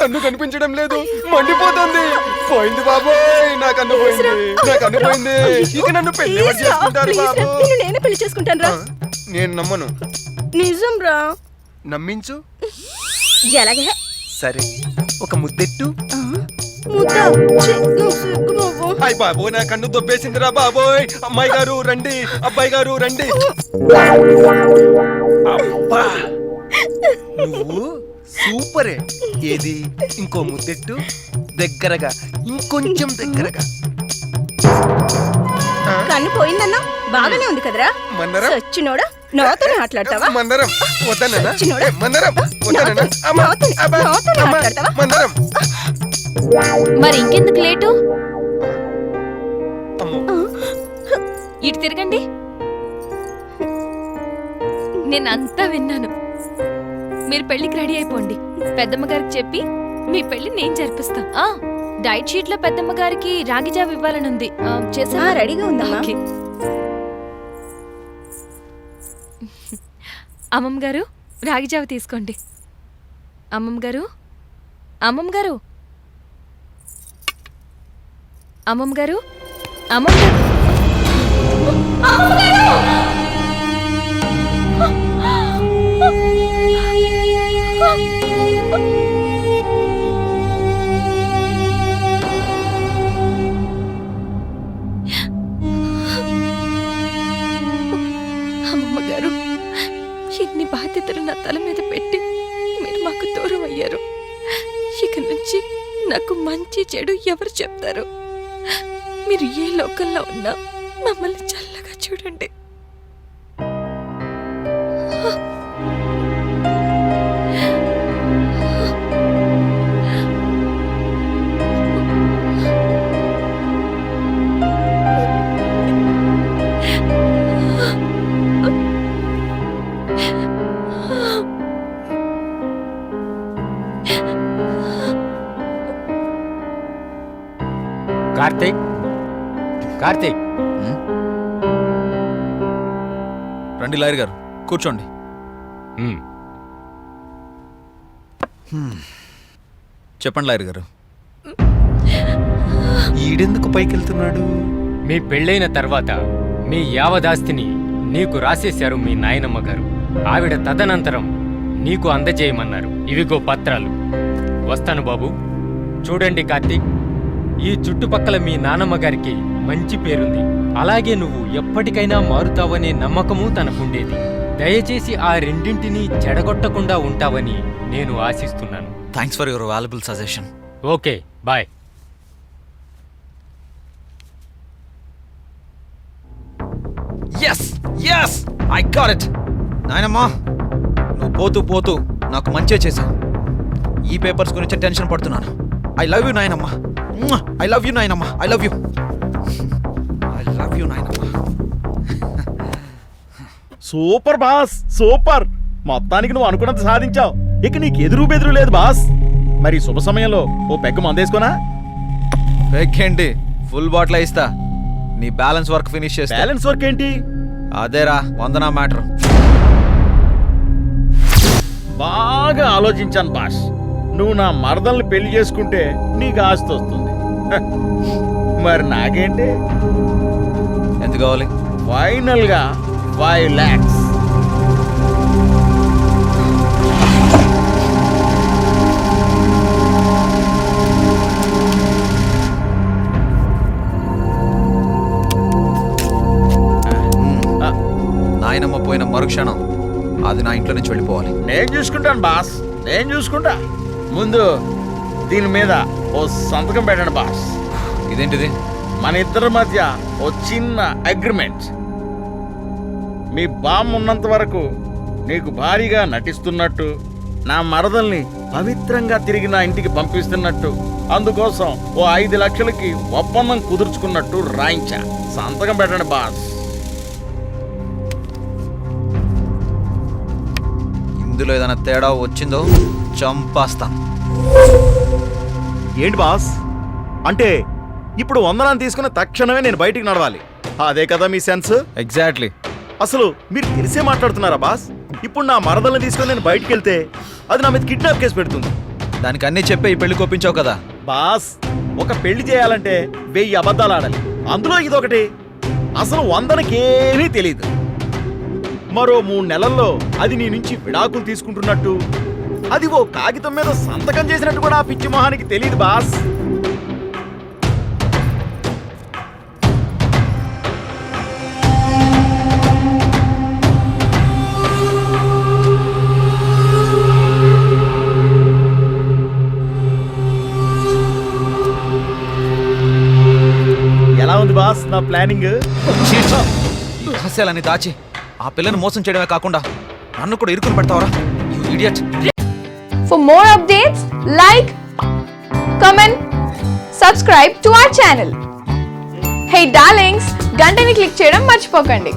కన్ను కనిపించడం లేదు, మండిపోతుంది. పోయింది బాబోయ్, నా కన్ను పోయింది, నా కన్ను పోయింది. ఇక నన్ను పెళ్లి ఎవరు చేసుకుంటారు బాబు? నేనే పెళ్లి చేసుకుంటాను రా. నేను నమ్మను. నిజం రా. నమ్మించు. ఎలాగే? సరే, ఒక ముద్దెట్టు. హాయ్ బాబోయ్, నా కన్ను దొబ్బేసిందిరా బాబోయ్. అమ్మాయి గారు రండి, అబ్బాయి గారు రండి. అబ్బా, నువ్వు సూపరే. ఏది ఇంకో ముద్దెట్టు, దగ్గరగా, ఇంకొంచెం దగ్గరగా. కన్ను పోయిందన్నా బాగానే ఉంది కదరా. మన్నరం సచ్చినోడా, నాతోనే మాట్లాడతావా? మన్నరం వద్దన్నా, సచ్చినోడా, మన్నరం వద్దన్నా, నాతోనే మాట్లాడతావా? మన్నరం. మరి ఇంకెందుకు లేటు? అమ్మో, ఇటు తిరగండి. నేనంతా విన్నాను. మీరు పెళ్లికి రెడీ అయిపోండి. పెద్దమ్మ గారికి చెప్పి మీ పెళ్లి నేను జరిపిస్తాం. డైట్ షీట్ లో పెద్దమ్మ గారికి రాగి జావ ఇవ్వాలని ఉంది. చేసా? రెడీగా ఉందా? అమ్మమ్మ గారు, రాగి జావ తీసుకోండి. అమ్మమ్మ గారు, అమ్మమ్మ గారు, అమ్మమ్మ గారు, అమ్మమ్మ గారు, అమ్మమ్మ గారు. అమ్మమ్మ గారు, ఇన్ని బాధ్యతలు నా తల మీద పెట్టి మీరు మాకు దూరం అయ్యారు. ఇక నుంచి నాకు మంచి చెడు ఎవరు చెప్తారు? మీరు ఏ లోకంలో ఉన్నా మమ్మల్ని చల్లగా చూడండి. కార్తీక్, కార్తీక్, రండి లాయర్ గారు, కూర్చోండి. చెప్పండి లాయర్ గారు. ఈడెందుకు పైకెళ్తున్నాడు? మీ పెళ్ళైన తర్వాత మీ యావదాస్తిని నీకు రాసేశారు మీ నాయనమ్మ గారు. ఆవిడ తదనంతరం నీకు అందజేయమన్నారు. ఇవిగో పత్రాలు. వస్తాను బాబు. చూడండి కార్తీక్, ఈ చుట్టుపక్కల మీ నానమ్మ గారికి మంచి పేరుంది. అలాగే నువ్వు ఎప్పటికైనా మారుతావనే నమ్మకము తనకుండేది. దయచేసి ఆ రెండింటినీ చెడగొట్టకుండా ఉంటావని నేను ఆశిస్తున్నాను. Thanks for your valuable suggestion. Okay, bye. Yes yes, I got it. నాయనమ్మా, నువ్వు పోతూ పోతూ నాకు మంచే చేశావు. ఈ పేపర్స్ గురించి టెన్షన్ పడుతున్నాను. ఐ లవ్ యూ నాయనమ్మా. ఐ లవ్ యూ నాయనమ్మా. I love you. I love you నాయనమ్మా. Super boss, super. మొత్తానికి నువ్వు అనుకున్నది సాధించావు. ఇక నీకు ఎదురు బెదురు లేదు బాస్. మరి శుభ సమయంలో ఓ పెగ్గు మందేసుకోనా? ఏంటి, ఫుల్ బాటిల్ ఇస్తా. నీ బ్యాలెన్స్ వర్క్ ఫినిష్ చేస్తా. బ్యాలెన్స్ వర్క్ ఏంటి? అదేరా వందనా మ్యాటర్. బాగా ఆలోచించాను బాస్. నువ్వు నా మరదల్ని పెళ్లి చేసుకుంటే నీకు ఆస్తి వస్తుంది. మరి నాకేంటి? ఎంత కావాలి? ఫైనల్ గా 5 lakhs. నాయనమ్మ పోయిన మరుక్షణం అది నా ఇంట్లో నుంచి వెళ్ళిపోవాలి. నేను చూసుకుంటాను బాస్, నేను చూసుకుంటా. ముందు దీని మీద ఓ సంతకం పెట్టండి బాస్. ఇదేంటిది? మన ఇద్దరి మధ్య ఓ చిన్న అగ్రిమెంట్. మీ బామ్మ ఉన్నంత వరకు నీకు భారీగా నటిస్తున్నట్టు, నా మరదల్ని పవిత్రంగా తిరిగి నా ఇంటికి పంపిస్తున్నట్టు, అందుకోసం ఓ 5 లక్షలకి ఒప్పందం కుదుర్చుకున్నట్టు రాయించా. సంతకం పెట్టండి బాస్. ఇందులో ఏదైనా తేడా వచ్చిందో చంపేస్తాను. ఏంటి బాస్ అంటే ఇప్పుడు వందనాన్ని తీసుకున్న తక్షణమే నేను బయటికి నడవాలి, అదే కదా మీ సెన్స్? ఎగ్జాక్ట్లీ. అసలు మీరు తెలిసే మాట్లాడుతున్నారా బాస్? ఇప్పుడు నా మరదల్ని తీసుకొని నేను బయటికి వెళ్తే అది నా మీద కిడ్నాప్ కేసు పెడుతుంది. దానికి అన్నీ చెప్పే ఈ పెళ్లి కొప్పించావు కదా. బాస్, ఒక పెళ్లి చేయాలంటే 1000 అబద్ధాలు ఆడాలి. అందులో ఇదొకటి. అసలు 100కేమీ తెలీదు. మరో 3 నెలల్లో అది నీ నుంచి విడాకులు తీసుకుంటున్నట్టు, అది ఓ కాగితం మీద సంతకం చేసినట్టు కూడా ఆ పిచ్చి మొహానికి తెలియదు బాస్. ఎలా ఉంది బాస్ నా ప్లానింగ్? ఈ రహస్యాలన్నీ దాచి ఆ పిల్లని మోసం చేయడమే కాకుండా నన్ను కూడా ఇరుకుని పెడతావరా, you idiot. For more updates, like, comment, subscribe to our channel. Hey darlings, గంటని click చేయడం మర్చిపోకండి.